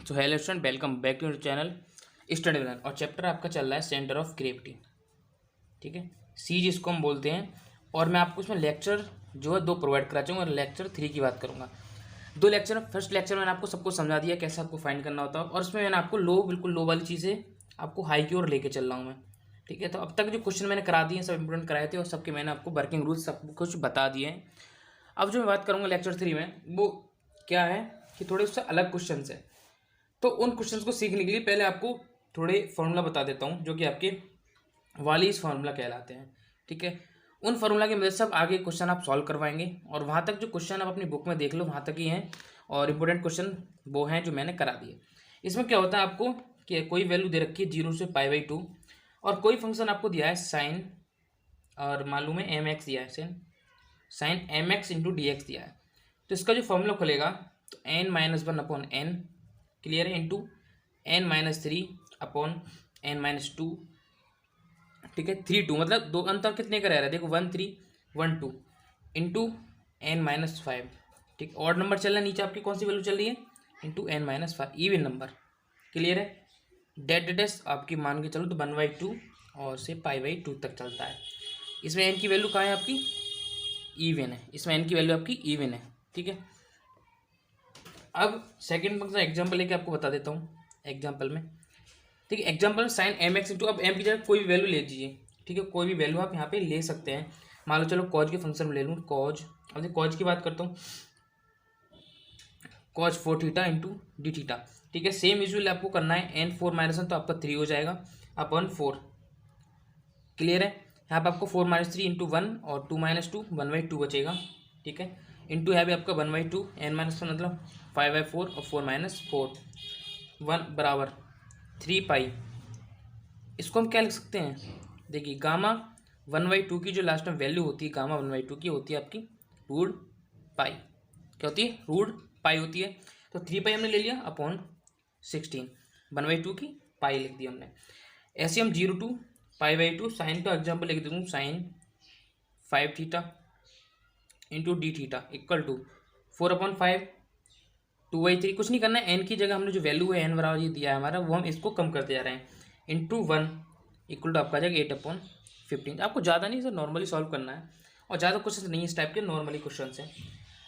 So hello student, welcome back to your channel study villain. और chapter आपका चल रहा है सेंटर ऑफ ग्रेविटी। ठीक है, सी जिसको हम बोलते हैं। और मैं आपको इसमें लेक्चर जो है 2 प्रोवाइड करा चाहूँगा और लेक्चर 3 की बात करूँगा। 2 लेक्चर, फर्स्ट लेक्चर मैंने आपको सबको समझा दिया कैसे आपको फाइंड करना होता है, और उसमें मैंने आपको बिल्कुल लो वाली चीज़ें आपको हाई की ओर लेके चल रहा हूँ मैं। ठीक है, तो अब तक जो क्वेश्चन मैंने करा दिए सब इंपोर्टेंट कराए थे और सबके मैंने आपको वर्किंग रूल्स सब कुछ बता दिए हैं। अब जो मैं बात करूँगा लेक्चर 3 में, वो क्या है कि थोड़े उससे अलग क्वेश्चन है। तो उन क्वेश्चंस को सीखने के लिए पहले आपको थोड़े फार्मूला बता देता हूँ जो कि आपके वालीज फार्मूला कहलाते हैं। ठीक है, उन फार्मूला की मदद से आप आगे क्वेश्चन आप सॉल्व करवाएंगे, और वहाँ तक जो क्वेश्चन आप अपनी बुक में देख लो वहाँ तक ही हैं, और इंपॉर्टेंट क्वेश्चन वो हैं जो मैंने करा दिए। इसमें क्या होता है आपको कि कोई वैल्यू दे रखी है 0 से π/2, और कोई फंक्शन आपको दिया है साइन, और मालूम है mx दिया है, sine mx into D X दिया है। तो इसका जो फॉर्मूला खुलेगा तो n-1/n क्लियर है, इंटू n-3 अपॉन n-2। ठीक है, 3 2 मतलब दो अंतर कितने का रह रहा है, देखो 1 3 1 2 इंटू n-5। ठीक, ऑड नंबर चल रहा है, नीचे आपकी कौन सी वैल्यू चल रही है, into n-5 even number. Clear है, डेस आपकी मान के चलो तो 1/2 और से π/2 तक चलता है। इसमें n की वैल्यू कहाँ है आपकी, इवन है, इसमें n की वैल्यू आपकी इवन है। ठीक है, अब सेकंड फंक्शन एग्जांपल लेके आपको बता देता हूँ एग्जांपल में। ठीक है, एग्जांपल में साइन mx इंटू, अब m की जगह कोई भी वैल्यू ले लीजिए। ठीक है, कोई भी वैल्यू आप यहाँ पे ले सकते हैं। मान लो चलो कॉज के फंक्शन में ले लूँ कॉज, अब देखो कॉज की बात करता हूँ, cause 4 theta into D theta. ठीक है, सेम यूजुअली आपको करना है n4-1 तो आपका 3 हो जाएगा अपॉन 4। क्लियर है, यहाँ पे आपको 4-3 इंटू 1 और 2-2 1/2 बचेगा। ठीक है, इंटू है भी आपका 1/2 n-1 मतलब 5/4 और 4-4 1 बराबर 3 पाई। इसको हम क्या लिख सकते हैं, देखिए गामा 1/2 की जो लास्ट में वैल्यू होती है गामा 1/2 की होती है आपकी रूट पाई। क्या होती है, रूट पाई होती है। तो 3 पाई हमने ले लिया अपॉन 16, 1/2 की पाई लिख दी हमने। ऐसे हम 0 to π/2 साइन का एग्जाम्पल लिख दूँ, sine 5 theta into D theta equal to 4/5 2/3। कुछ नहीं करना है, एन की जगह हमने जो वैल्यू है एन बराबर ये दिया है हमारा, वो हम इसको कम करते जा रहे हैं, इंटू 1 इक्वल टू आपका आ जाएगा 8/15। आपको ज़्यादा नहीं सर नॉर्मली सॉल्व करना है, और ज़्यादा क्वेश्चन नहीं इस टाइप के, नॉर्मली क्वेश्चन हैं।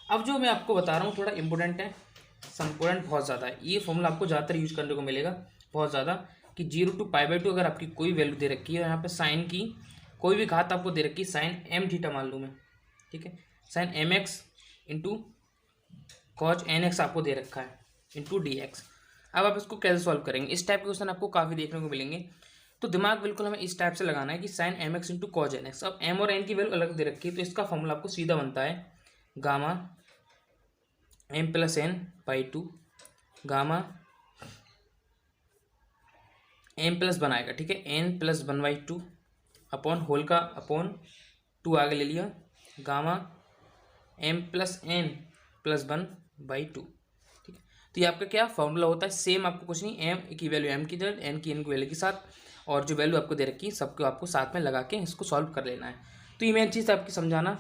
अब जो मैं आपको बता रहा हूँ थोड़ा इंपॉर्टेंट है, संपूर्ण बहुत ज़्यादा है, ये फॉर्मूला आपको ज़्यादातर यूज करने को मिलेगा बहुत ज़्यादा, कि 0 to π/2 अगर आपकी कोई वैल्यू दे रखी है, यहाँ पे साइन की कोई भी घात आपको दे रखी है, साइन m थीटा मान लूँ मैं। ठीक है, sine mx into cos nx आपको दे रखा है इंटू डी एक्स। अब आप इसको कैसे सॉल्व करेंगे, इस टाइप के क्वेश्चन आपको काफ़ी देखने को मिलेंगे, तो दिमाग बिल्कुल हमें इस टाइप से लगाना है कि sine M X into cos N X. अब m और n की वैल्यू अलग दे रखी है, तो इसका फॉर्मूला आपको सीधा बनता है गामा m+n/2 गामा m+ बनाएगा। ठीक है, n+1/2 अपॉन होल का अपॉन 2 आगे ले लिया, गामा m+n+1/2। ठीक है, तो ये आपका क्या फॉर्मूला होता है, सेम आपको कुछ नहीं, m की वैल्यू m की जगह, n की वैल्यू के साथ, और जो वैल्यू आपको दे रखी है सबको आपको साथ में लगा के इसको सॉल्व कर लेना है। तो ये मेन चीज़ आपकी समझाना।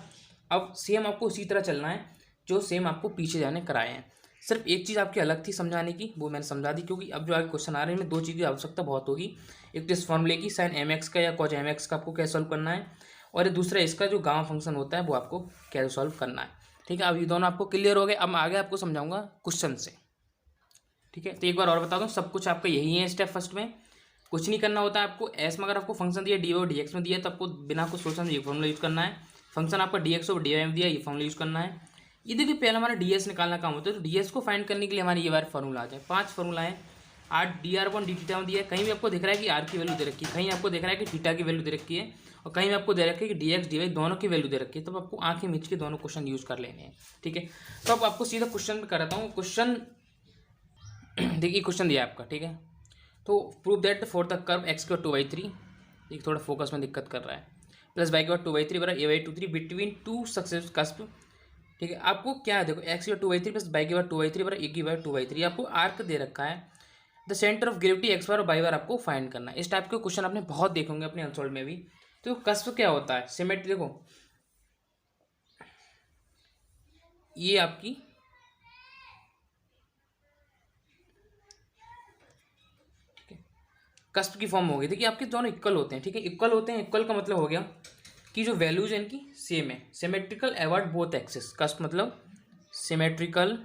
अब सेम आपको उसी तरह चलना है जो सेम आपको पीछे जाने कराए हैं, सिर्फ एक चीज़ आपकी अलग थी समझाने की, वो मैंने समझा दी, क्योंकि अब जो आगे क्वेश्चन आ रहे हैं 2 चीज़ की आवश्यकता बहुत होगी। एक तो इस फॉर्मूले की साइन mx का या कॉज mx का आपको कैसे सॉल्व करना है, और दूसरा इसका जो गामा फंक्शन होता है वो आपको कैसे सॉल्व करना है। ठीक है, अब ये दोनों आपको क्लियर हो गए। अब आगे आपको समझाऊंगा क्वेश्चन से। ठीक है, तो एक बार और बता दूं, सब कुछ आपका यही है स्टेप फर्स्ट में, कुछ नहीं करना होता है आपको। एस में अगर आपको फंक्शन दिया डी और डी एक्स में दिया तो आपको बिना कुछ सोचना ये फॉर्मूला यूज करना है। फंक्शन आपका डी एक्स और डी वाई में दिया, ये फॉर्मूला यूज करना है। ये देखिए पहले हमारा डी एस निकालना काम होता है, तो डी एस को फाइंड करने के लिए हमारे ये बार फॉर्मूला आ जाए। 5 फॉर्मूला है, R D R upon D theta में दिया है, कहीं भी आपको दिख रहा है कि आर की वैल्यू दे रखी है, कहीं आपको दिख रहा है कि थीटा की वैल्यू दे रखी है, और कहीं आपको दे रखा है कि डी एक्स डी वाई दोनों की वैल्यू दे रखी है। तब आपको आंखें मीच के दोनों क्वेश्चन यूज कर लेने हैं। ठीक है, तो अब आपको सीधा क्वेश्चन में कराता हूँ। क्वेश्चन देखिए, क्वेश्चन दिया आपका, ठीक है, तो prove that for the curve x के 2/3, एक थोड़ा फोकस में दिक्कत कर रहा है, प्लस वाई के 2/3 बराबर a/2/3 बिटवीन 2 सक्सेसिव कस्प। ठीक है, आपको क्या है, देखो एक्स के 2/3 प्लस वाई के 2/3 बराबर a/2/3, आपको आर्क दे रखा है, the centre of gravity x bar और वाई बार आपको फाइंड करना है। इस टाइप के क्वेश्चन आपने बहुत देखे होंगे अपने अनसोल्व में भी। तो कस्प क्या होता है, सिमेट्री, देखो ये आपकी कस्प की फॉर्म होगी। देखिए आपके दोनों इक्वल होते हैं, ठीक है, इक्वल होते हैं। इक्वल का मतलब हो गया कि जो वैल्यूज है इनकी सेम है। Symmetrical about both axis, cusp मतलब सिमेट्रिकल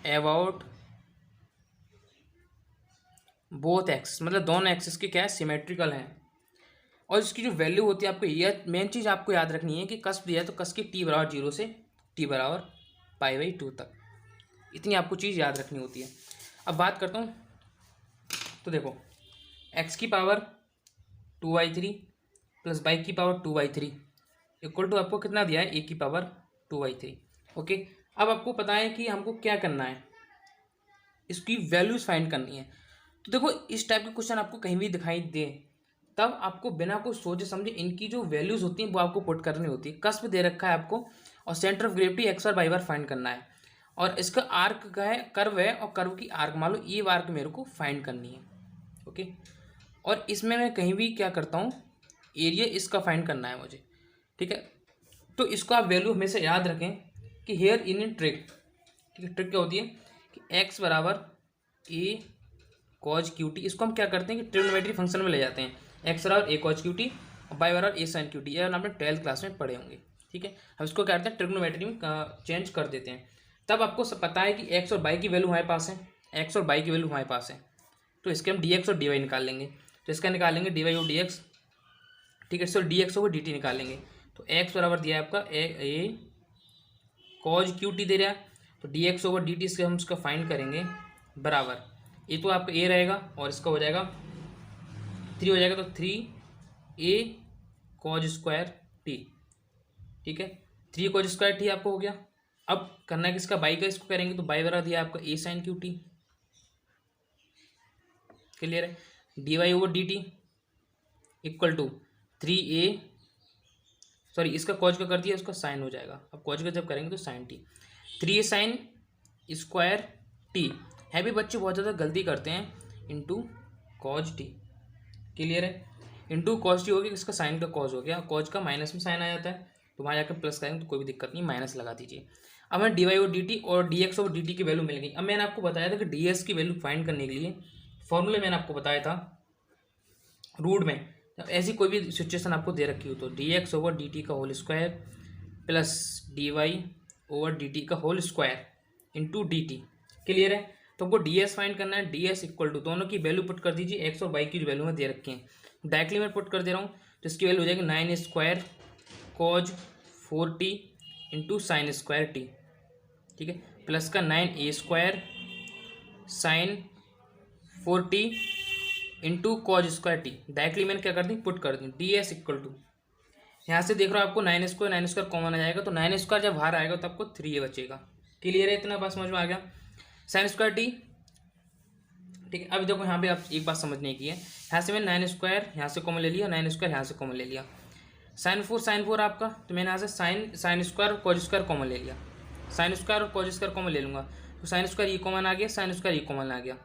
अबाउट बोथ एक्सिस, मतलब दोनों एक्सिस के क्या है, सिमेट्रिकल हैं। और इसकी जो वैल्यू होती है, आपको यह मेन चीज़ आपको याद रखनी है कि कस्प दिया है तो कस्प की टी बराबर 0 से टी बराबर π/2 तक, इतनी आपको चीज़ याद रखनी होती है। अब बात करता हूँ, तो देखो x की पावर 2/3 प्लस y की पावर 2/3 इक्वल टू आपको कितना दिया है, a की पावर 2/3। ओके, अब आपको पता है कि हमको क्या करना है, इसकी वैल्यूज फाइंड करनी है। तो देखो इस टाइप के क्वेश्चन आपको कहीं भी दिखाई दे, तब आपको बिना कुछ सोचे समझे इनकी जो वैल्यूज होती हैं वो आपको पुट करनी होती है। कस्प दे रखा है आपको और सेंटर ऑफ ग्रेविटी एक्स और वाई बार फाइंड करना है, और इसका आर्क का है, कर्व है, और कर्व की आर्क मान लो ये आर्क मेरे को फाइंड करनी है। ओके, और इसमें मैं कहीं भी क्या करता हूँ, एरिया इसका फाइंड करना है मुझे, ठीक है। तो इसको आप वैल्यू हमेशा याद रखें कि हेयर इन ट्रिक, ठीक है, ट्रिक क्या होती है कि एक्स बराबर ए कॉज क्यू टी, इसको हम क्या करते हैं कि ट्रिग्नोमेट्री फंक्शन में ले जाते हैं, एक्स बराबर ए कॉज क्यू टी और वाई बराबर ए साइन क्यू टी, ये आपने 12th क्लास में पढ़े होंगे, ठीक है। हम इसको क्या करते हैं, ट्रिग्नोमेट्री में चेंज कर देते हैं। तब आपको सब पता है कि एक्स और वाई की वैल्यू हमारे पास है, एक्स और वाई की वैल्यू हमारे पास है, तो इसके हम डी एक्स और डी वाई निकाल लेंगे। तो इसका निकालेंगे डी वाई और डी एक्स, ठीक है, सो डी एक्स और डी टी निकालेंगे। तो एक्स बराबर दिया है आपका ए कॉज क्यू टी दे रहा है, तो d x over D T से हम उसका फाइंड करेंगे बराबर, ये तो आपका ए रहेगा और इसका हो जाएगा 3 हो जाएगा, तो 3a कॉज स्क्वायर टी, ठीक है, 3 कॉज स्क्वायर टी आपको हो गया। अब करना है किसका, बाई का, इसको करेंगे तो बाई बराबर दिया आपका A sine Q T, clear है, D Y over D T equal to 3a, sorry इसका कॉज का कर दिया, उसका साइन हो जाएगा। अब कॉज का जब करेंगे तो sine T, 3a sine square T है भी, बच्चे बहुत ज़्यादा गलती करते हैं, इंटू कॉज टी, क्लियर है, इंटू कॉज टी हो गया, इसका साइन का कॉज हो गया, कॉज का माइनस में साइन आ जाता है, तो वहाँ जाकर प्लस करेंगे तो कोई भी दिक्कत नहीं, माइनस लगा दीजिए। अब हमें डी वाई और डी टी और डी एक्स और डी टी की वैल्यू मिल गई। अब मैंने आपको बताया था कि डी एक्स की वैल्यू फाइंड करने के लिए फॉर्मूले मैंने आपको बताया था रूट में, जब ऐसी कोई भी सिचुएशन आपको दे रखी हो तो d x over D t का whole square plus d Y over D t का whole square into D t, clear है। तो हमको डी एस फाइंड करना है, डी एस इक्वल टू दोनों की वैल्यू पुट कर दीजिए, एक्स और वाई की जो वैल्यू में दे रखी है डायरेक्टली मैं पुट कर दे रहा हूँ, तो इसकी वैल्यू हो जाएगी 9 square cause 4t into sign square T, ठीक है, प्लस का 9a square sine 4t into cos square T, directly मैंने क्या कर दी, पुट कर दी, डी एस इक्वल टू, यहाँ से देख रहा हूँ आपको 9 स्क्वायर कॉमन आ जाएगा, तो 9 स्क्वायर जब बाहर आएगा तो आपको 3a बचेगा, क्लियर है, इतना बात समझ में आ गया, साइन स्क्वायर टी, ठीक है। अब देखो यहाँ पे आप एक बात समझने की है, यहाँ से मैंने 9 स्क्वायर यहाँ से कॉमन ले लिया, 9 स्क्वायर यहाँ से कॉमन ले लिया, साइन फोर आपका, तो मैंने यहाँ से साइन स्क्वायर और कॉज स्क्वायर कॉमन ले लिया, साइन स्क्वायर और कॉज स्क्वायर कॉमन ले लूँगा, तो साइन स्क्वायर ये कॉमन आ गया, साइन स्क्वायर ये कॉमन आ गया,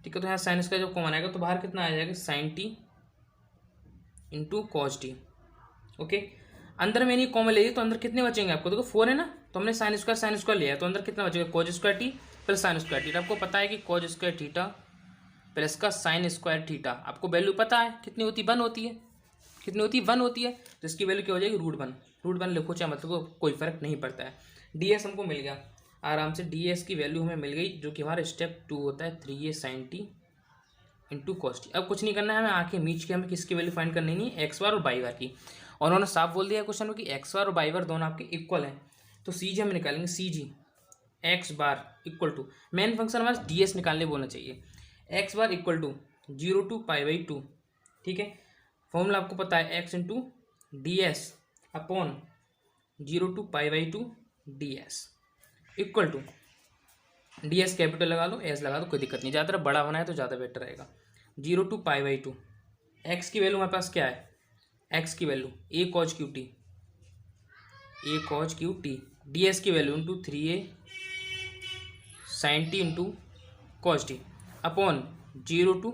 ठीक है। तो यहाँ साइन स्क्वायर जब कॉमन आएगा तो बाहर कितना आ जाएगा, sine T into cos T, okay. अंदर मैंने कॉमन ले लिया तो अंदर कितने बचेंगे आपको, देखो 4 है ना, तो हमने साइन स्क्वायर लिया, तो अंदर कितना बचेगा, cause square T plus sign square T. आपको पता है कि कॉज स्क्वायर थीटा प्लस का साइन स्क्वायर थीटा, आपको वैल्यू पता है कितनी होती है, 1 होती है, कितनी होती है, 1 होती है, तो इसकी वैल्यू क्या हो जाएगी, √1 लिखो चाहे मतलब कोई फर्क नहीं पड़ता है। डी एस हमको मिल गया आराम से, डी एस की वैल्यू हमें मिल गई, जो कि हमारा स्टेप 2 होता है 3a sine T into cos T. अब कुछ नहीं करना है, हमें आंखें मीच के हमें किसकी वैल्यू फाइंड करनी नहीं, एक्स बार और वाई बार की, और उन्होंने साफ बोल दिया क्वेश्चन में कि एक्स बार और वाई बार दोनों आपके इक्वल हैं, तो सी जी हम निकालेंगे, C G x bar equal to, main function हमारे डी एस निकालने बोलना चाहिए, x bar equal to 0 to π/2, ठीक है। फॉर्मूला आपको पता है, x into d s upon 0 to π/2 d s equal to, d s capital लगा लो, एस लगा दो, कोई दिक्कत नहीं, ज़्यादा बड़ा होना है तो ज़्यादा बेटर रहेगा, 0 to π/2, एक्स की वैल्यू हमारे पास क्या है, एक्स की value a cos cube t, d S की value into 3a sine T into cos t upon 0 to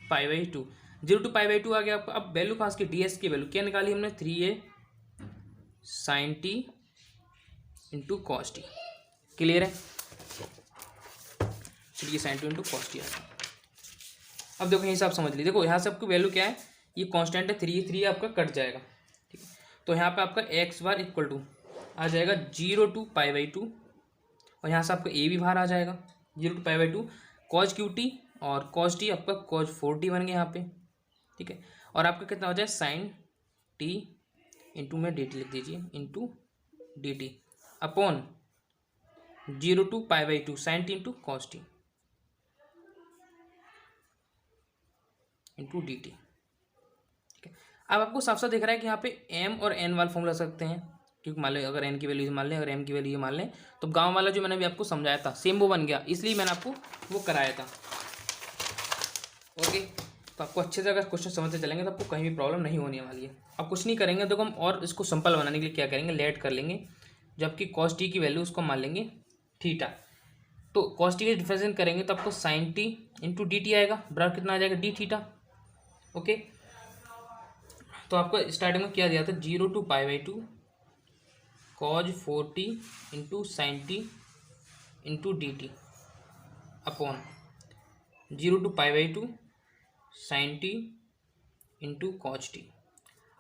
π/2, 0 to π/2 आ गया आपको। अब वैल्यू पास की डी एस की वैल्यू क्या निकाली हमने, 3a sine T into cos t, clear है, 3a sine T into cos t आ गया। अब देखो यहीं से आप समझ लीजिए, देखो यहाँ से आपकी वैल्यू क्या है, ये कांस्टेंट है 3 आपका कट जाएगा, ठीक है। तो यहाँ पे आपका एक्स बार इक्वल टू आ जाएगा 0 to π/2 और यहाँ से आपका ए भी बाहर आ जाएगा 0 to π/2 कॉज क्यू टी और कॉज टी आपका कॉज 4t बन गया यहाँ पे, ठीक है। और आपका कितना हो जाए साइन टी इंटू में डी टी लिख दीजिए into D t upon 0 to π/2 sine T into cos t into D t, ठीक है। अब आपको साफ साफ दिख रहा है कि यहाँ पे एम और एन वाला फॉर्मूला सकते हैं, क्योंकि मान लें अगर एन की वैल्यू मान लें, अगर एम की वैल्यू ये मान लें, तो गांव वाला जो मैंने अभी आपको समझाया था सेम वो बन गया, इसलिए मैंने आपको वो कराया था। ओके, तो आपको अच्छे से अगर क्वेश्चन समझते चलेंगे तो आपको कहीं भी प्रॉब्लम नहीं होने वाली है। अब कुछ नहीं करेंगे, देखो हम और इसको सिंपल बनाने के लिए क्या करेंगे, लेट कर लेंगे, जबकि कॉस टी की वैल्यू उसको मान लेंगे थीटा, तो कॉस टी का डिफरेंशिएट करेंगे तो आपको sine T into D T आएगा, बराबर कितना आ जाएगा डी थीटा। ओके, तो आपको स्टार्टिंग में क्या दिया था 0 to π/2 cos 4t into sine T into D t upon 0 to π/2 sine T into cos t.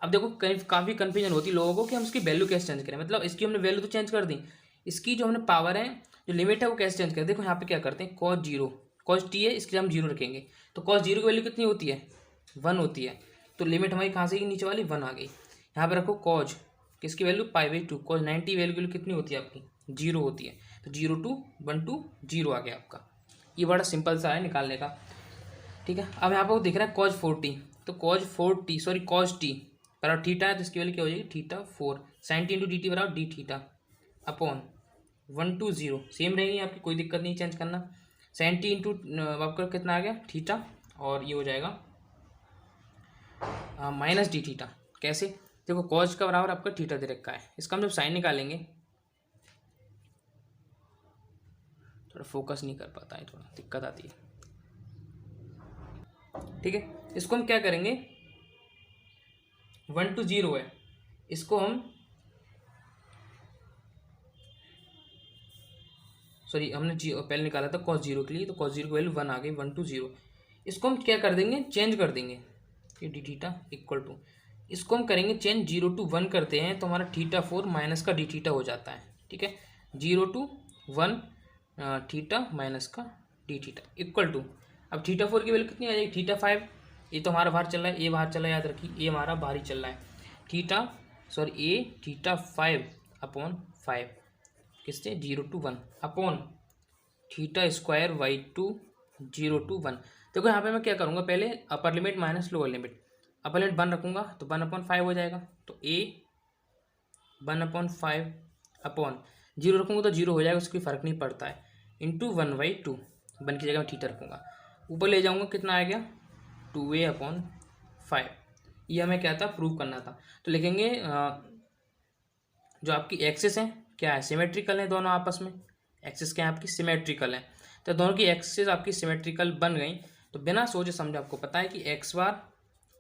अब देखो काफ़ी कन्फ्यूजन होती है लोगों को कि हम इसकी वैल्यू कैसे चेंज करें, मतलब इसकी हमने वैल्यू तो चेंज कर दी, इसकी जो हमने पावर है, जो लिमिट है वो कैसे चेंज करें। देखो यहाँ पे क्या करते हैं, कॉज टी है, इसके लिए हम 0 रखेंगे, तो कॉज 0 की वैल्यू कितनी होती है 1 होती है, तो लिमिट हमारी कहाँ से नीचे वाली 1 आ गई। यहाँ पे रखो कॉज किसकी वैल्यू π/2, कॉज 90 वैल्यू कितनी होती है आपकी 0 होती है, तो 0 to 1 to 0 आ गया आपका। ये बड़ा सिंपल सा है निकालने का, ठीक है। अब यहाँ पर दिख रहा है कॉज 4t, तो कॉज टी बराबर थीटा है, तो इसकी वैल्यू क्या हो जाएगी theta 4, sine T into D t बराबर d theta upon 1 to 0 same रहेगी आपकी, कोई दिक्कत नहीं चेंज करना। साइन टी इंटू आपका कितना आ गया थीटा, और ये हो जाएगा माइनस डी थीटा। कैसे, देखो कॉज का बराबर आपका थीटा दे रखा है, इसका हम जब साइन निकालेंगे, थोड़ा फोकस नहीं कर पाता है, थोड़ा दिक्कत आती है, ठीक है। इसको हम क्या करेंगे 1 to 0 है, इसको हम हमने पहले निकाला था cos 0 के लिए, तो cos 0 की वैल्यू 1 आ गई 1 to 0, इसको हम क्या कर देंगे चेंज कर देंगे कि डी थीटा इक्वल टू, इसको हम करेंगे चेंज 0 to 1 करते हैं, तो हमारा थीटा 4 माइनस का डी थीटा हो जाता है, ठीक है। 0 to 1 थीटा माइनस का डी थीटा इक्वल टू, अब थीटा 4 की वैल्यू कितनी आ जाएगी थीटा 5, ये तो हमारा बाहर चल रहा है, ये बाहर चल रहा है, याद रखिए ये हमारा बाहर ही चल रहा है, थीटा 5 अपॉन 5 किससे 0 to 1 upon theta square y2 0 to 1। देखो यहाँ पे मैं क्या करूँगा, पहले upper limit minus lower limit, upper limit 1 रखूँगा तो 1/5 हो जाएगा, तो a 1/5 अपॉन 0 रखूँगा तो 0 हो जाएगा, उसकी फ़र्क नहीं पड़ता है, इंटू 1/2 1 की जगह मैं थीटा रखूँगा, ऊपर ले जाऊँगा कितना आ गया 2a/5। ये हमें क्या था प्रूव करना था, तो लिखेंगे जो आपकी एक्सिस है क्या है सिमेट्रिकल है, दोनों आपस में एक्सिस क्या है आपकी सिमेट्रिकल है, तो दोनों की एक्सिस आपकी सिमेट्रिकल बन गई, तो बिना सोचे समझे आपको पता है कि एक्स बार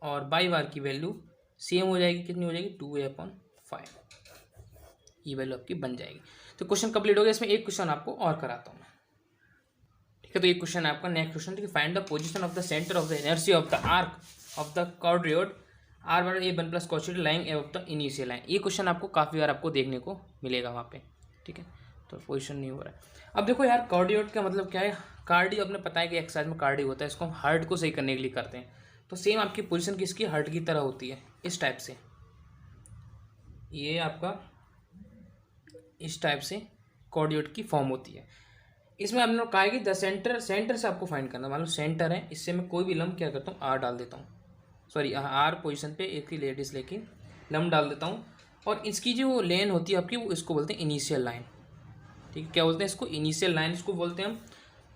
और वाई बार की वैल्यू सेम हो जाएगी, कितनी हो जाएगी 2a/5, ये वैल्यू आपकी बन जाएगी। तो क्वेश्चन कंप्लीट हो गया, इसमें एक क्वेश्चन आपको और कराता हूँ मैं, ठीक है। तो ये क्वेश्चन है आपका नेक्स्ट क्वेश्चन, ठीक है। Find the position of the centre of the inertia of the arc of the cardioid r बार a 1 plus cos theta lying above the initial line. ये क्वेश्चन आपको काफ़ी बार आपको देखने को मिलेगा वहाँ पे, ठीक है। तो पोजीशन नहीं हो रहा है। अब देखो यार कार्डियोड का मतलब क्या है, कार्डियो आपने पता है कि एक्सरसाइज में कार्डियो होता है, इसको हम हार्ट को सही करने के लिए करते हैं, तो सेम आपकी पोजीशन किसकी हार्ट की तरह होती है, इस टाइप से, ये आपका इस टाइप से कार्डियोड की फॉर्म होती है। इसमें हमने कहा है कि द सेंटर से आपको फाइंड करना, मान लो सेंटर है, इससे मैं कोई भी लम्ब क्या करता हूँ आर डाल देता हूँ, आर पोजीशन पे एक ही लेडीज लेके लम्ब डाल देता हूँ, और इसकी जो लेन होती है आपकी वो इसको बोलते हैं इनिशियल लाइन, ठीक है। क्या बोलते हैं इसको इनिशियल लाइन इसको बोलते हैं हम,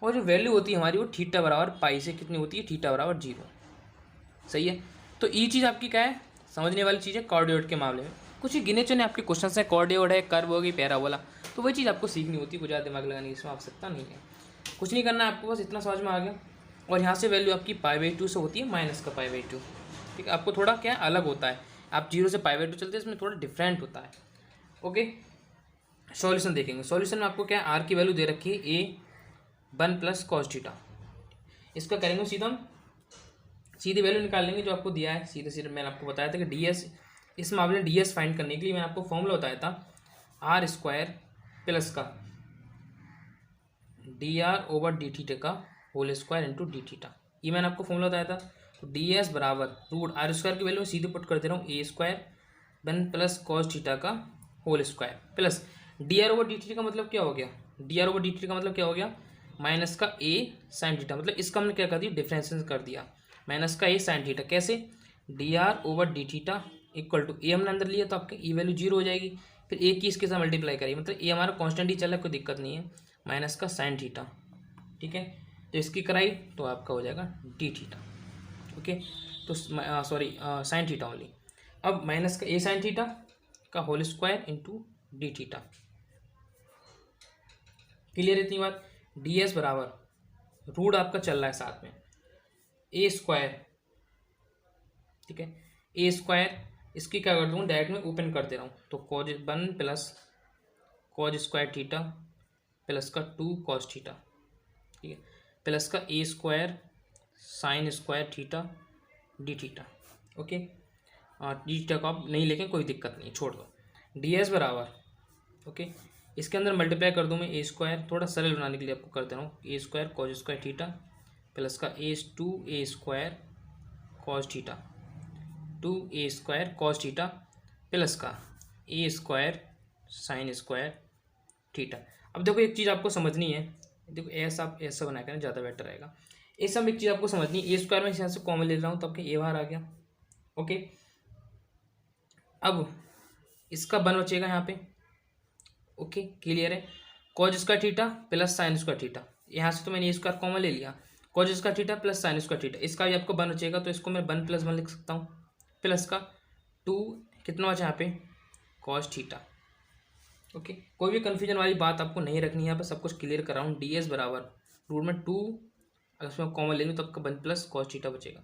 और जो वैल्यू होती है हमारी वो थीटा बराबर पाई से कितनी होती है थीटा बराबर 0, सही है। तो ये चीज़ आपकी क्या है समझने वाली चीज़ है कार्डियोड के मामले में। कुछ ही गिने चुने आपके क्वेश्चन हैं, कार्डियोड है, कर्व होगी, पैराबोला, तो वही चीज़ आपको सीखनी होती है, कुछ ज़्यादा दिमाग लगाने की इसमें आवश्यकता नहीं है, कुछ नहीं करना है आपको, बस इतना समझ में आ गया। और यहाँ से वैल्यू आपकी π/2 से होती है माइनस का π/2, ठीक है। आपको थोड़ा क्या अलग होता है, आप 0 से π/2 चलते हैं, इसमें थोड़ा डिफरेंट होता है, ओके। सॉल्यूशन देखेंगे, सॉल्यूशन में आपको क्या है आर की वैल्यू दे रखी है a 1 प्लस कॉस थीटा, इसका करेंगे सीधा हम सीधी वैल्यू निकाल लेंगे जो आपको दिया है सीधे सीधे। मैंने आपको बताया था कि डी एस, इस मामले में डी एस फाइंड करने के लिए मैंने आपको फॉर्मूला बताया था आर स्क्वायर प्लस का d r over d theta का whole square into D theta, ये मैंने आपको फॉर्मूला बताया था। तो डी एस बराबर रूट आर स्क्वायर की वैल्यू सीधे पुट कर दे रहा हूँ a square one plus cos theta का whole square plus d r over d theta का मतलब क्या हो गया, d r over d theta का मतलब क्या हो गया, माइनस का ए साइन थीटा, मतलब इसका हमने क्या कर दिया, डिफरेंशिएशन कर दिया, माइनस का ए साइन थीटा। कैसे, d r over d theta equal to a हमने अंदर लिया तो आपके ई वैल्यू जीरो हो जाएगी, फिर ए की इसके साथ मल्टीप्लाई करिए, मतलब ए हमारा कॉन्स्टेंट ही चल रहा है, कोई दिक्कत नहीं है, माइनस का साइन थीटा। ठीक है, तो इसकी कराई तो आपका हो जाएगा डी थीटा। ओके, तो सॉरी साइन थीटा ओनली। अब माइनस का ए साइन थीटा का whole square into D theta. Clear इतनी बात। डी एस बराबर रूट आपका चल रहा है साथ में ए स्क्वायर, ठीक है, ए स्क्वायर, इसकी क्या कर दूँ, डायरेक्ट में ओपन कर दे रहा हूँ, तो cos one plus cos square theta plus का टू कॉस थीटा, ठीक है, प्लस का a square sine square theta d theta. Okay, d theta को आप नहीं लेकिन कोई दिक्कत नहीं, छोड़ दो। डी एस बराबर ओके, इसके अंदर मल्टीप्लाई कर दूँ मैं ए स्क्वायर, थोड़ा सरल बनाने के लिए आपको कर दे रहा हूँ, a square cos square theta plus का a square cos theta two a square cos theta plus का a square sine square theta. अब देखो एक चीज़ आपको समझनी है, देखो ऐसा आप ऐसा बना कर ज़्यादा बेटर रहेगा। ऐसा एक चीज़ आपको समझनी है, ए स्क्वायर में इस यहाँ से कॉमन ले रहा हूँ तो आपके ए बाहर आ गया। ओके, अब इसका बन बचेगा यहाँ पे। ओके, क्लियर है। Cause square theta plus sign square theta, यहाँ से तो मैंने ए स्क्वायर कॉमन ले लिया, cause square theta plus sign square theta, इसका भी आपको बन बचेगा, तो इसको मैं वन प्लस वन लिख सकता हूँ, प्लस का टू कितना बचा यहाँ पे कॉस थीटा। ओके, कोई भी कन्फ्यूजन वाली बात आपको नहीं रखनी है, यहाँ पर सब कुछ क्लियर कर रहा हूँ। डी एस बराबर रूट में टू, अगर उसमें कॉमन ले लूँ तो आपका वन प्लस कॉस थीटा बचेगा।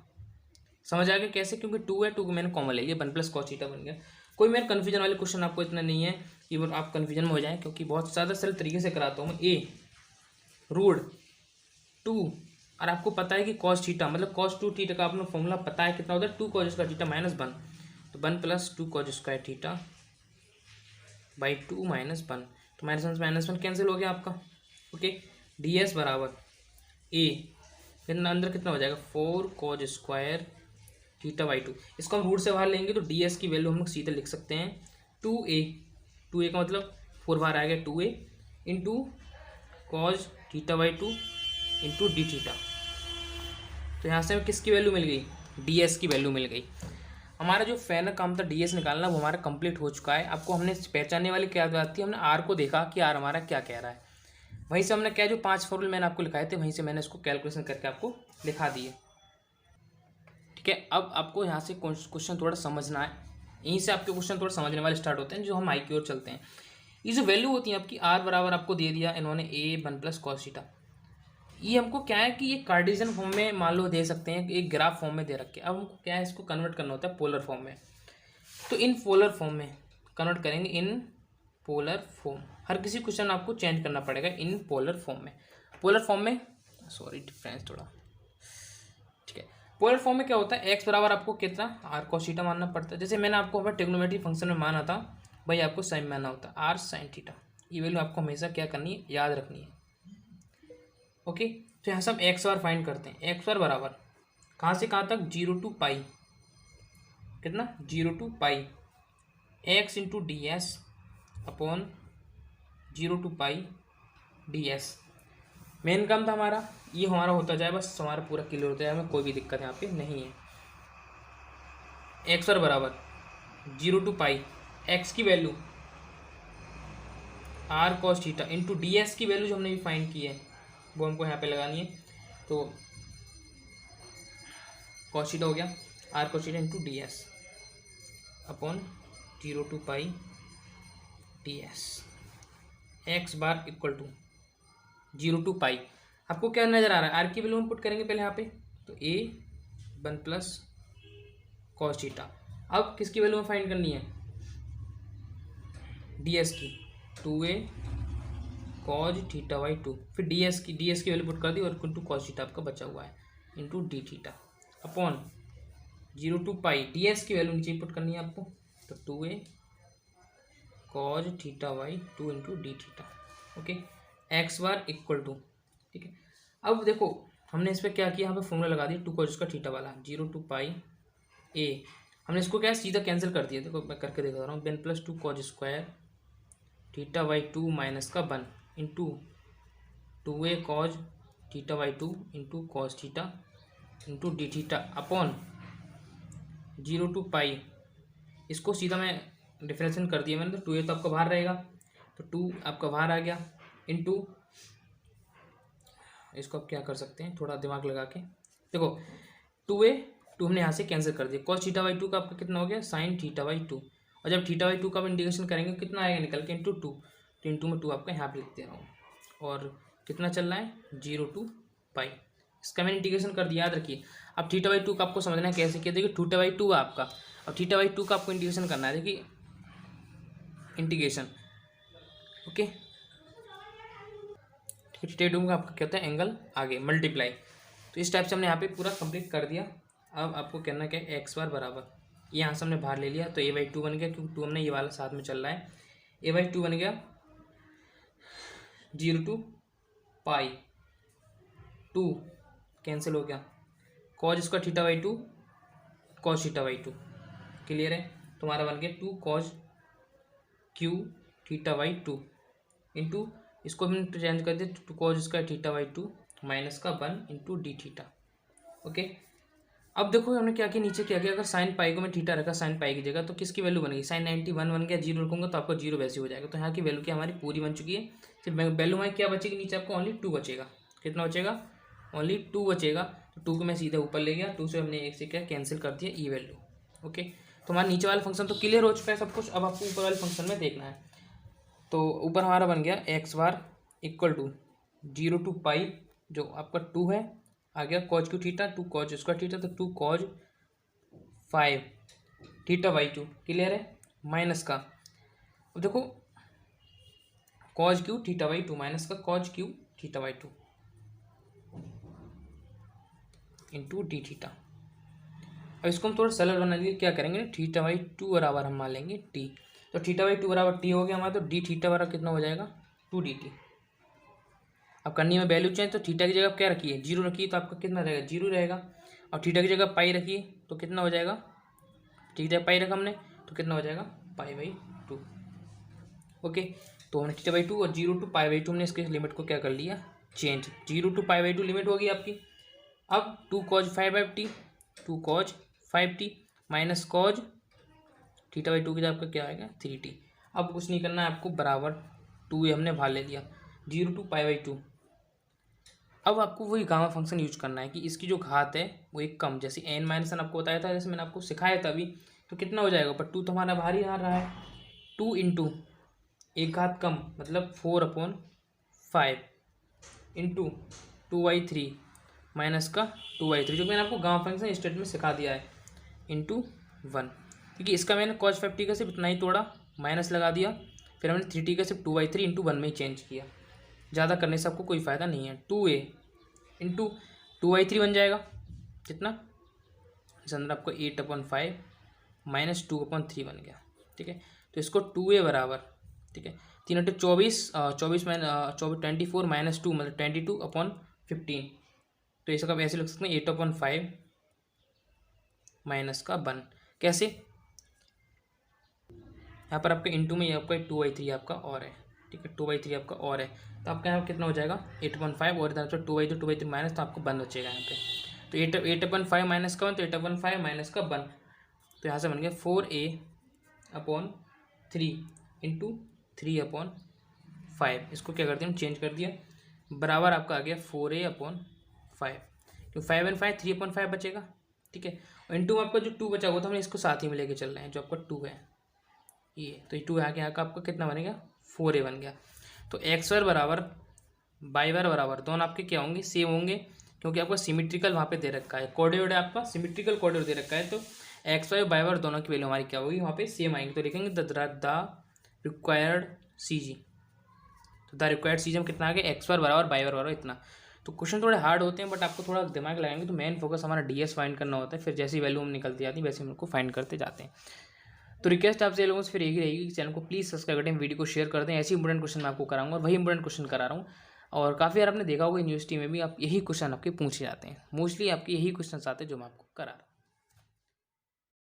समझ आ गया कैसे, क्योंकि टू है, टू को मैंने कॉमन ले लिया, वन प्लस कॉस थीटा बन गया। कोई मेरे कन्फ्यूजन वाले क्वेश्चन आपको इतना नहीं है कि वो आप कन्फ्यूजन में हो जाएं, क्योंकि बहुत ज़्यादा सरल तरीके से कराता हूँ मैं। ए रूट टू, और आपको पता है कि कॉस थीटा मतलब कॉस टू थीटा का आपने फॉर्मूला पता है कितना होता है, two cos square theta minus one, तो one plus two cos square theta by two minus one, तो माइनस वन कैंसिल हो गया आपका। ओके, डी एस बराबर ए, फिर अंदर कितना हो जाएगा four cos square theta by to, इसको हम रूट से बाहर लेंगे तो डी एस की वैल्यू हम लोग सीधे लिख सकते हैं टू ए का मतलब फोर बाहर आ गया two A into cos theta by two into D theta. तो यहाँ से हमें किसकी वैल्यू मिल गई, डी एस की वैल्यू मिल गई। हमारा जो फाइनल काम था डी एस निकालना वो हमारा कंप्लीट हो चुका है। आपको हमने पहचानने वाली क्या बात थी, हमने आर को देखा कि आर हमारा क्या कह रहा है, वहीं से हमने क्या जो 5 फॉर्मूले मैंने आपको लिखाए थे वहीं से मैंने इसको कैलकुलेशन करके आपको लिखा दिए। ठीक है, अब आपको यहाँ से क्वेश्चन थोड़ा समझना है, यहीं से आपके क्वेश्चन थोड़ा समझने वाले स्टार्ट होते हैं, जो हम आई की ओर चलते हैं। ये जो वैल्यू होती है आपकी आर बराबर आपको दे दिया इन्होंने ए वन प्लस कॉस थीटा, ये हमको क्या है कि ये कार्टेशियन फॉर्म में मान लो दे सकते हैं, एक ग्राफ फॉर्म में दे रखे। अब हमको क्या है, इसको कन्वर्ट करना होता है पोलर फॉर्म में, तो इन पोलर फॉर्म में कन्वर्ट करेंगे, इन पोलर फॉर्म। हर किसी क्वेश्चन आपको चेंज करना पड़ेगा इन पोलर फॉर्म में। पोलर फॉर्म में सॉरी डिफरेंस थोड़ा, ठीक है, पोलर फॉर्म में क्या होता है, एक्स बराबर आपको कितना आर कॉस थीटा मानना पड़ता है। जैसे मैंने आपको हमारे ट्रिग्नोमेट्री फंक्शन में माना था, भाई आपको साइन मानना होता है आर साइन थीटा। ये वैल्यू आपको हमेशा क्या करनी है, याद रखनी है। ओके, तो यहाँ से हम एक्स बार फाइंड करते हैं। एक्स बार बराबर कहाँ से कहाँ तक, 0 टू पाई, कितना 0 to pi x into d s upon 0 to pi d s. Main काम था हमारा, ये हमारा होता जाए, बस हमारा पूरा क्लियर होता जाए, हमें कोई भी दिक्कत यहाँ पे नहीं है। एक्स बार बराबर 0 टू पाई एक्स की value r cos theta into d S की वैल्यू जो हमने भी फाइंड की है वो हमको यहाँ पे लगानी है, तो कॉस थीटा हो गया r cos theta into d s upon 0 to pi d s. X bar equal to 0 to pi, आपको क्या नज़र आ रहा है, आर की वैल्यू हम पुट करेंगे पहले यहाँ पे, तो ए वन प्लस कॉस थीटा। अब किसकी वैल्यू हमें फाइंड करनी है, डी एस की, 2a cos theta by to, फिर डी एस की वैल्यू पुट कर दी और इंटू कॉस थीटा आपका बचा हुआ है into D theta. Upon 0 to pi d x की वैल्यू नीचे पुट करनी है आपको, तो 2a cos theta by 2 into D theta. Okay, x bar equal to, ठीक है। अब देखो हमने इस पर क्या किया, यहाँ पे फॉर्मूला लगा दिया 2 कॉज का थीटा वाला, 0 to पाई ए, हमने इसको क्या सीधा कैंसिल कर दिया। देखो मैं करके दिखा रहा हूँ, 1 + 2 cause square theta by 2 minus का 1 into 2a cos theta by 2 into cos theta into D theta upon 0 to पाई। इसको सीधा मैं डिफरेंशिएशन कर दिया मैंने, तो 2a तो आपका बाहर रहेगा, तो 2 आपका बाहर आ गया इंटू, इसको आप क्या कर सकते हैं थोड़ा दिमाग लगा के, देखो 2a 2 हमने यहाँ से कैंसिल कर दिया, कॉस थीटा बाई 2 का आपका कितना हो गया साइन थीटा बाई 2, और जब थीटा बाई 2 का आप इंटीग्रेशन करेंगे कितना आएगा निकल के इंटू 2, तो इंटू में 2 आपका यहाँ पे लिख दे रहा हूँ, और कितना चल रहा है 0 to पाई। इसका मैंने इंटीग्रेशन कर दिया, याद रखिए। अब थीटा बाई 2 का आपको समझना है कैसे किया, देखिए थीटा बाई 2 है आपका, अब थीटा बाई 2 का आपको इंटीग्रेशन करना है, देखिए इंटीग्रेशन, ओके। थीटा 2 का आपका क्या होता है एंगल आगे मल्टीप्लाई, तो इस टाइप से हमने यहाँ पे पूरा कंप्लीट कर दिया। अब आपको कहना क्या है, एक्स बार बराबर, यहाँ से हमने बाहर ले लिया तो a/2 बन गया, क्योंकि 2 हमने ये वाला साथ में चल रहा है, a/2 बन गया 0 to पाई 2 कैंसिल हो गया, कॉज इसका theta by 2 cause theta by 2 clear है, तुम्हारा बन गया 2 cause cube theta by 2 into, इसको हमने चेंज कर दिया 2 कॉज इसका थीटा बाई 2 माइनस का 1 इंटू डी थीटा। ओके, अब देखो हमने क्या किया, नीचे क्या किया, अगर साइन पाई को मैं थीटा रखा साइन पाई की जगह, तो किसकी वैल्यू बनेगी, साइन 91 बन गया, 0 रखूंगा तो आपको 0 वैसे हो जाएगा, तो यहाँ की वैल्यू क्या हमारी पूरी बन चुकी है। सिर्फ वैल्यू हमारी क्या बचेगी, नीचे आपको ओनली 2 बचेगा, कितना बचेगा ओनली 2 बचेगा, तो 2 को मैं सीधे ऊपर ले गया, 2 से हमने एक से क्या कैंसिल कर दिया ई वैल्यू। ओके, तो हमारा नीचे वाला फंक्शन तो क्लियर हो चुका है सब कुछ, अब आपको ऊपर वाले फंक्शन में देखना है। तो ऊपर हमारा बन गया x bar equal to 0 to pi, जो आपका 2 है, आ गया कॉज क्यू थीटा 2 कॉज उसका थीटा, तो 2 कॉज 5 थीटा बाई 2 क्लियर है, माइनस का, अब देखो cos cube theta by 2 minus का cos cube theta by 2 into D theta. अब इसको हम थोड़ा सरल बना लिए, क्या करेंगे थीटा बाई 2 बराबर हम मान लेंगे टी, तो थीटा बाई 2 बराबर टी हो गया हमारा, तो डी थीटा बराबर कितना हो जाएगा 2dt। अब करनी में वैल्यू चेंज, तो थीटा की जगह क्या रखिए 0 रखिए, तो आपका कितना रहेगा 0 रहेगा, और थीटा की जगह पाई रखिए तो कितना हो जाएगा, ठीक है पाई रखा हमने तो कितना हो जाएगा पाई बाई 2। ओके, तो हमने थीटा बाई 2 और 0 to पाई बाई 2 हमने इसके लिमिट को क्या कर लिया change, 0 to pi by 2 limit होगी आपकी। अब 2 cause 5t 2 cause 5t minus cos theta by 2 की जगह आपका क्या आएगा 3t। अब कुछ नहीं करना है आपको, बराबर 2 हमने बाहर ले लिया 0 to पाई बाई 2। अब आपको वही गामा फंक्शन यूज करना है कि इसकी जो घात है वो एक कम, जैसे n-1 आपको बताया था, जैसे मैंने आपको सिखाया था अभी, तो कितना हो जाएगा, पर 2 तो हमारा बाहर ही आ रहा है, 2 इंटू एक घात कम मतलब 4/5 इंटू 2/3 माइनस का 2/3, जो मैंने आपको गामा फंक्शन स्टेट में सिखा दिया है, इंटू 1, क्योंकि इसका मैंने कॉस 5t का सिर्फ इतना ही तोड़ा, माइनस लगा दिया, फिर हमने 3t का सिर्फ 2/3 इंटू 1 में ही चेंज किया, ज़्यादा करने से आपको कोई फ़ायदा नहीं है। 2a इंटू 2/3 बन जाएगा कितना, इस अंदर आपको 8/5 माइनस 2/3 बन गया, ठीक है। तो इसको 2a बराबर, ठीक है 3 × 24 24 24 माइनस 2 मतलब 22/15, तो इसका आप ऐसे लिख सकते हैं 8/5 माइनस का 1, कैसे, यहाँ पर आपका इंटू में आपका 2/3 आपका और है, ठीक है 2/3 आपका और है, तो आपका यहाँ कितना हो जाएगा 8/5 और इधर 2/3 माइनस, तो आपको 1 बचेगा यहाँ पे, तो 8/5 माइनस का 1 तो 8/5 माइनस का 1, तो यहाँ से बन गया 4a/3 इंटू 3/5, इसको क्या करते हैं हम चेंज कर दिया, बराबर आपका आ गया 4a/5, तो 5 और 5 3/5 बचेगा, ठीक है, और इंटू आपका जो 2 बचा हुआ था हमने इसको साथ ही में लेके चल रहे हैं, जो आपका 2 है ये, तो ये 2 यहाँ का आपका कितना बनेगा 4a बन गया। तो एक्स बार बराबर वाई बार बराबर दोनों आपके क्या होंगे सेम होंगे, क्योंकि आपका सिमेट्रिकल वहाँ पे दे रखा है, कोऑर्डिनेट आपका सिमेट्रिकल कोऑर्डिनेट दे रखा है, तो एक्स वाई वाई बार दोनों की वैल्यू हमारी क्या होगी वहाँ पे सेम आएंगे, तो लिखेंगे द रिक्वायर्ड सी जी, तो द रिक्वायर्ड सी जी हम कितना आ गया एक्स बार बराबर वाई बार बराबर इतना, तो क्वेश्चन थोड़े हार्ड होते हैं, बट आपको थोड़ा दिमाग लगाएंगे तो मेन फोकस हमारा डीएस फाइंड करना होता है, फिर जैसी वैल्यू हम निकलती जाती है वैसे हम उनको फाइंड करते जाते हैं। तो रिक्वेस्ट आपसे लोगों से फिर यही रहेगी कि चैनल को प्लीज़ सब्सक्राइब करें, वीडियो को शेयर कर दें, ऐसी इंपॉर्टेंट क्वेश्चन मैं आपको कराऊंगा और वही इंपॉर्टेंट क्वेश्चन करा रहा हूँ। और काफ़ी बार आपने देखा होगा यूनिवर्सिटी में भी आप यही क्वेश्चन आपके पूछे जाते हैं, मोस्टली आपके यही क्वेश्चन आते हैं जो मैं आपको करा रहा हूँ।